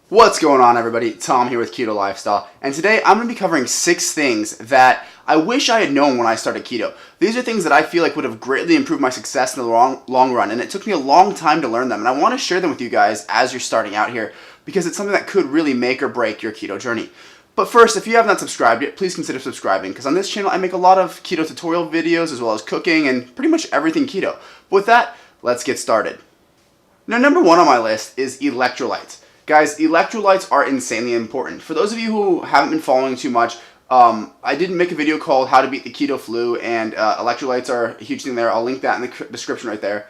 What's going on, everybody? Tom here with Keto Lifestyle, and today I'm going to be covering 6 things that I wish I had known when I started keto. These are things that I feel like would have greatly improved my success in the long run, and it took me a long time to learn them, and I want to share them with you guys as you're starting out here because it's something that could really make or break your keto journey. But first, if you have not subscribed yet, please consider subscribing because on this channel I make a lot of keto tutorial videos as well as cooking and pretty much everything keto. But with that, let's get started. Now, number 1 on my list is electrolytes. Guys, electrolytes are insanely important. For those of you who haven't been following too much, I did make a video called How to Beat the Keto Flu, and electrolytes are a huge thing there. I'll link that in the description right there.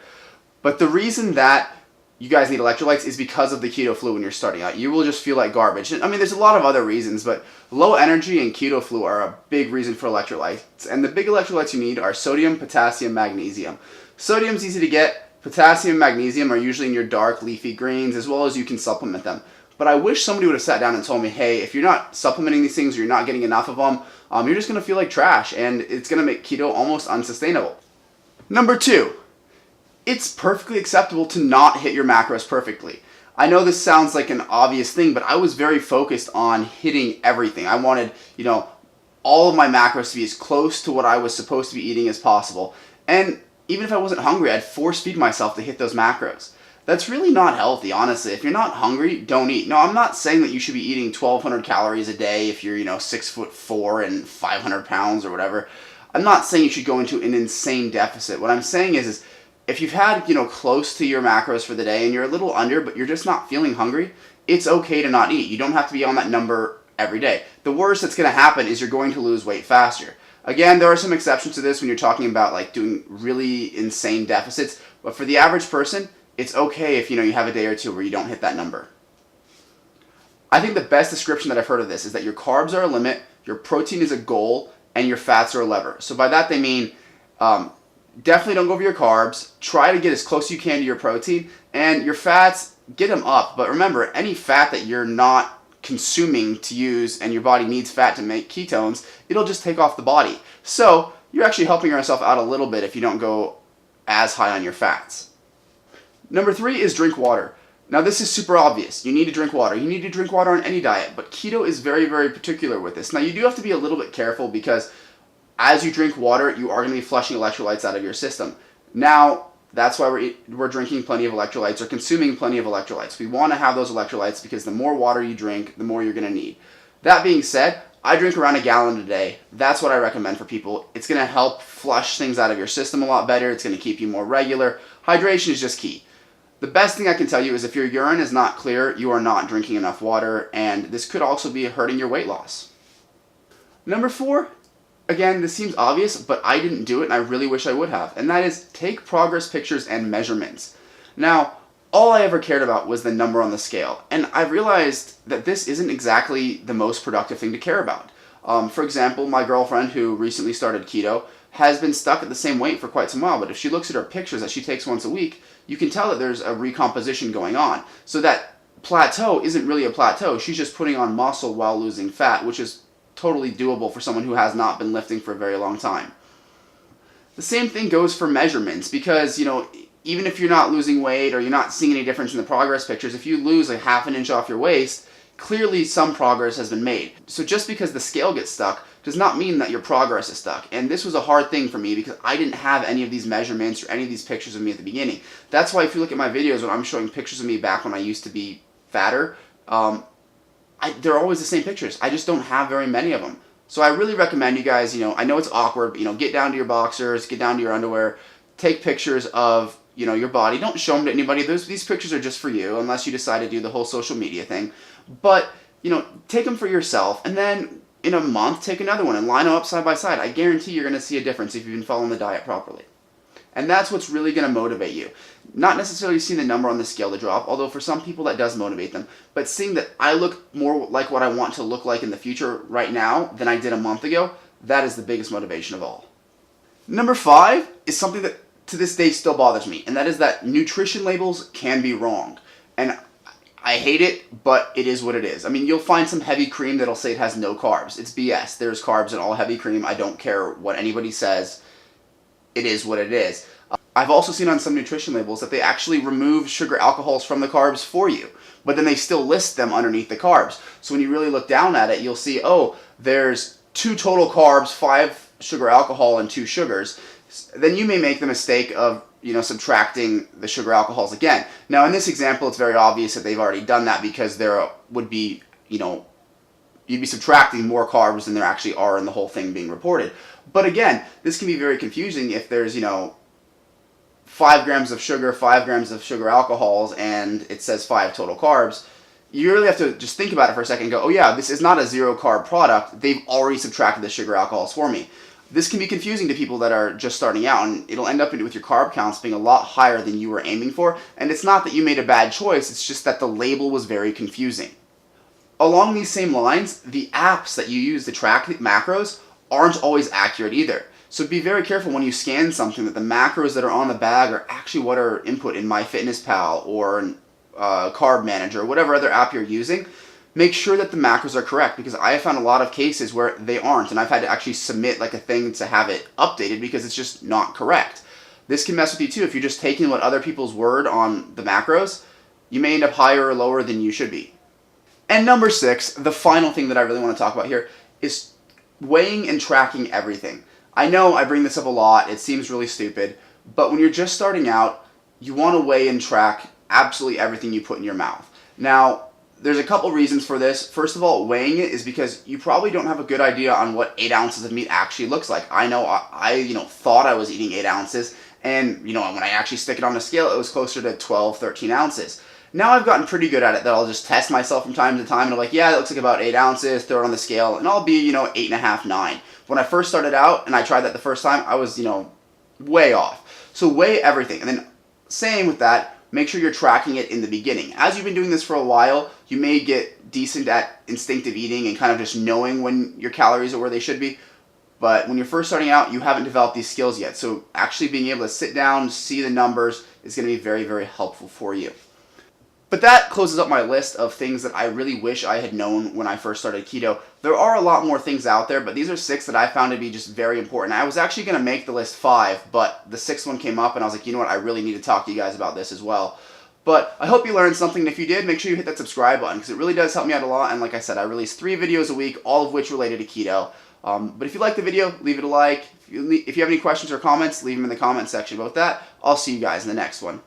But the reason that you guys need electrolytes is because of the keto flu when you're starting out. You will just feel like garbage. I mean, there's a lot of other reasons, but low energy and keto flu are a big reason for electrolytes. And the big electrolytes you need are sodium, potassium, magnesium. Sodium's easy to get. Potassium and magnesium are usually in your dark leafy greens, as well as you can supplement them. But I wish somebody would have sat down and told me, hey, if you're not supplementing these things or you're not getting enough of them, you're just going to feel like trash, and it's going to make keto almost unsustainable. Number 2, it's perfectly acceptable to not hit your macros perfectly. I know this sounds like an obvious thing, but I was very focused on hitting everything. I wanted, all of my macros to be as close to what I was supposed to be eating as possible. And even if I wasn't hungry, I'd force feed myself to hit those macros. That's really not healthy, honestly. If you're not hungry, don't eat. No, I'm not saying that you should be eating 1,200 calories a day if you're, 6'4" and 500 pounds or whatever. I'm not saying you should go into an insane deficit. What I'm saying is if you've had, close to your macros for the day and you're a little under, but you're just not feeling hungry, it's okay to not eat. You don't have to be on that number every day. The worst that's going to happen is you're going to lose weight faster. Again, there are some exceptions to this when you're talking about like doing really insane deficits, but for the average person, it's okay if you have a day or two where you don't hit that number. I think the best description that I've heard of this is that your carbs are a limit, your protein is a goal, and your fats are a lever. So by that they mean definitely don't go over your carbs, try to get as close as you can to your protein, and your fats, get them up. But remember, any fat that you're not consuming to use and your body needs fat to make ketones, it'll just take off the body. So you're actually helping yourself out a little bit if you don't go as high on your fats. Number 3 is drink water. Now this is super obvious. You need to drink water. You need to drink water on any diet, but keto is very, very particular with this. Now you do have to be a little bit careful because as you drink water, you are going to be flushing electrolytes out of your system. Now, that's why we're drinking plenty of electrolytes or consuming plenty of electrolytes. We want to have those electrolytes because the more water you drink, the more you're going to need. That being said, I drink around a gallon a day. That's what I recommend for people. It's going to help flush things out of your system a lot better. It's going to keep you more regular. Hydration is just key. The best thing I can tell you is if your urine is not clear, you are not drinking enough water, and this could also be hurting your weight loss. Number 4, again, this seems obvious, but I didn't do it and I really wish I would have, and that is take progress pictures and measurements. Now, all I ever cared about was the number on the scale, and I've realized that this isn't exactly the most productive thing to care about. For example, my girlfriend who recently started keto has been stuck at the same weight for quite some while, but if she looks at her pictures that she takes once a week, you can tell that there's a recomposition going on. So that plateau isn't really a plateau. She's just putting on muscle while losing fat, which is totally doable for someone who has not been lifting for a very long time. The same thing goes for measurements because, even if you're not losing weight or you're not seeing any difference in the progress pictures, if you lose like half an inch off your waist, clearly some progress has been made. So just because the scale gets stuck does not mean that your progress is stuck. And this was a hard thing for me because I didn't have any of these measurements or any of these pictures of me at the beginning. That's why if you look at my videos when I'm showing pictures of me back when I used to be fatter, they're always the same pictures. I just don't have very many of them. So I really recommend you guys, I know it's awkward, but get down to your boxers, get down to your underwear, take pictures of, your body. Don't show them to anybody. These pictures are just for you unless you decide to do the whole social media thing. But, take them for yourself and then in a month take another one and line them up side by side. I guarantee you're going to see a difference if you've been following the diet properly. And that's what's really going to motivate you. Not necessarily seeing the number on the scale to drop, although for some people that does motivate them, but seeing that I look more like what I want to look like in the future right now than I did a month ago, that is the biggest motivation of all. Number 5 is something that to this day still bothers me, and that is that nutrition labels can be wrong. And I hate it, but it is what it is. I mean, you'll find some heavy cream that'll say it has no carbs. It's BS. There's carbs in all heavy cream. I don't care what anybody says. It is what it is. I've also seen on some nutrition labels that they actually remove sugar alcohols from the carbs for you, but then they still list them underneath the carbs. So when you really look down at it, you'll see, oh, there's 2 total carbs, 5 sugar alcohol, and 2 sugars. Then you may make the mistake of subtracting the sugar alcohols again. Now in this example, it's very obvious that they've already done that because there would be, you'd be subtracting more carbs than there actually are in the whole thing being reported. But again, this can be very confusing if there's, 5 grams of sugar, 5 grams of sugar alcohols, and it says 5 total carbs. You really have to just think about it for a second and go, oh yeah, this is not a 0 carb product. They've already subtracted the sugar alcohols for me. This can be confusing to people that are just starting out, and it'll end up with your carb counts being a lot higher than you were aiming for. And it's not that you made a bad choice, it's just that the label was very confusing. Along these same lines, the apps that you use to track the macros aren't always accurate either. So be very careful when you scan something that the macros that are on the bag are actually what are input in MyFitnessPal or Carb Manager or whatever other app you're using. Make sure that the macros are correct, because I have found a lot of cases where they aren't, and I've had to actually submit like a thing to have it updated because it's just not correct. This can mess with you too. If you're just taking what other people's word on the macros, you may end up higher or lower than you should be. And number 6, the final thing that I really want to talk about here is weighing and tracking everything. I know I bring this up a lot, it seems really stupid, but when you're just starting out, you want to weigh and track absolutely everything you put in your mouth. Now, there's a couple reasons for this. First of all, weighing it is because you probably don't have a good idea on what 8 ounces of meat actually looks like. I know I thought I was eating 8 ounces, and when I actually stick it on a scale, it was closer to 12, 13 ounces. Now I've gotten pretty good at it that I'll just test myself from time to time, and I'm like, yeah, it looks like about 8 ounces, throw it on the scale, and I'll be, 8.5, 9. When I first started out and I tried that the first time, I was, way off. So weigh everything. And then same with that, make sure you're tracking it in the beginning. As you've been doing this for a while, you may get decent at instinctive eating and kind of just knowing when your calories are where they should be. But when you're first starting out, you haven't developed these skills yet. So actually being able to sit down, see the numbers is going to be very, very helpful for you. But that closes up my list of things that I really wish I had known when I first started keto. There are a lot more things out there, but these are 6 that I found to be just very important. I was actually going to make the list 5, but the 6th one came up and I was like, you know what, I really need to talk to you guys about this as well. But I hope you learned something, and if you did, make sure you hit that subscribe button, because it really does help me out a lot. And like I said, I release 3 videos a week, all of which related to keto. But if you like the video, leave it a like. If you have any questions or comments, leave them in the comment section. But with that, I'll see you guys in the next one.